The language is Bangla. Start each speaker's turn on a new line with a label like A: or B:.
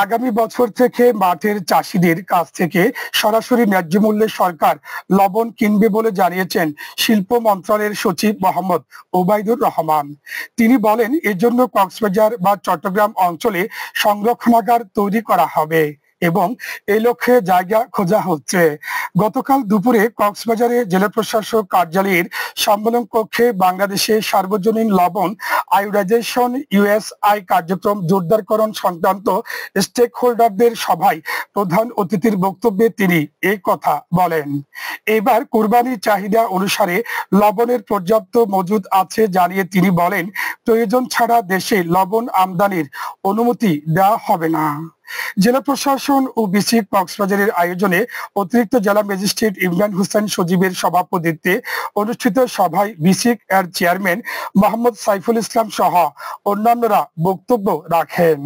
A: আগামী বছর থেকে মাঠের চাষীদের কাছ থেকে সরাসরি ন্যায্য মূল্যে সরকার লবণ কিনবে বলে জানিয়েছেন শিল্প মন্ত্রণালয়ের সচিব মোহাম্মদ ওবায়দুর রহমান। তিনি বলেন, এজন্য কক্সবাজার বা চট্টগ্রাম অঞ্চলে সংরক্ষণাগার তৈরি করা হবে এবং এই লক্ষ্যে জায়গা খোঁজা হচ্ছে। গতকাল দুপুরে কক্সবাজারে জেলা প্রশাসক কার্যালয়ের সম্মেলন কক্ষে বাংলাদেশে সার্বজনীন লবণ আয়োডাইজেশন ইউএসআই কার্যক্রম জোরদারকরণ সংক্রান্ত স্টেক হোল্ডারদের সভায় প্রধান অতিথির বক্তব্যে তিনি এই কথা বলেন। এবার কোরবানির চাহিদা অনুসারে লবণের পর্যাপ্ত মজুদ আছে জানিয়ে তিনি বলেন, প্রয়োজন ছাড়া দেশে লবণ আমদানির অনুমতি দেওয়া হবে না। জেলা প্রশাসন ও বিসিক কক্সবাজারের আয়োজনে অতিরিক্ত জেলা ম্যাজিস্ট্রেট ইমরান হোসেন সজীবের সভাপতিত্বে অনুষ্ঠিত সভায় বিসিক এর চেয়ারম্যান মোহাম্মদ সাইফুল ইসলাম সহ অন্যান্যরা বক্তব্য রাখেন।